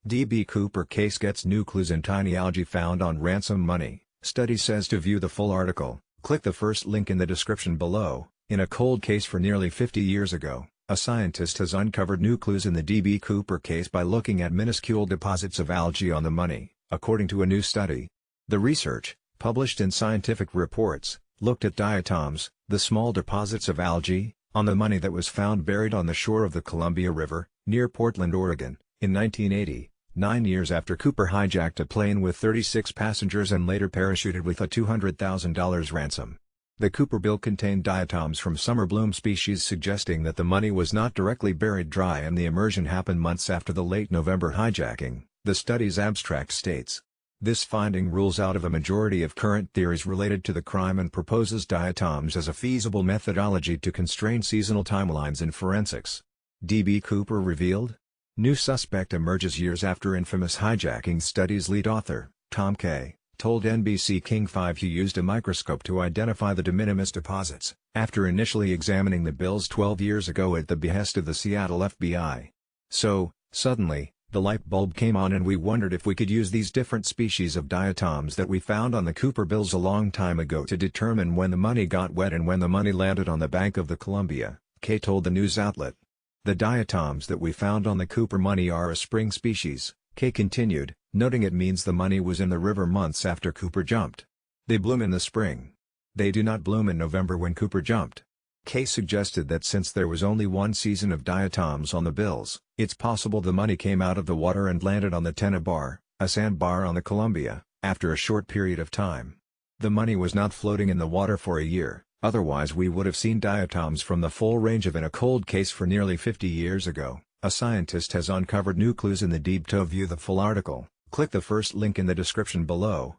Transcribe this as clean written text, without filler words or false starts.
DB Cooper case gets new clues in tiny algae found on ransom money, study says. To view the full article, click the first link in the description below. In a cold case for nearly 50 years ago, a scientist has uncovered new clues in the DB Cooper case by looking at minuscule deposits of algae on the money, according to a new study. The research, published in Scientific Reports, looked at diatoms, the small deposits of algae, on the money that was found buried on the shore of the Columbia River, near Portland, Oregon, in 1980, 9 years after Cooper hijacked a plane with 36 passengers and later parachuted with a $200,000 ransom. The Cooper bill contained diatoms from summer bloom species, suggesting that the money was not directly buried dry and the immersion happened months after the late November hijacking, the study's abstract states. This finding rules out of a majority of current theories related to the crime and proposes diatoms as a feasible methodology to constrain seasonal timelines in forensics. DB Cooper revealed? New suspect emerges years after infamous hijacking study's lead author, Kaye, told NBC King 5 he used a microscope to identify the de minimis deposits, after initially examining the bills 12 years ago at the behest of the Seattle FBI. So, suddenly, the light bulb came on and we wondered if we could use these different species of diatoms that we found on the Cooper bills a long time ago to determine when the money got wet and when the money landed on the bank of the Columbia, Kaye told the news outlet. The diatoms that we found on the Cooper money are a spring species, Kaye continued, noting it means the money was in the river months after Cooper jumped. They bloom in the spring. They do not bloom in November when Cooper jumped. Kaye suggested that since there was only one season of diatoms on the bills, it's possible the money came out of the water and landed on the Tena Bar, a sandbar on the Columbia, after a short period of time. The money was not floating in the water for a year, otherwise we would have seen diatoms from the full range of in a cold case for nearly 50 years ago. A scientist has uncovered new clues in the deep. To view the full article, click the first link in the description below.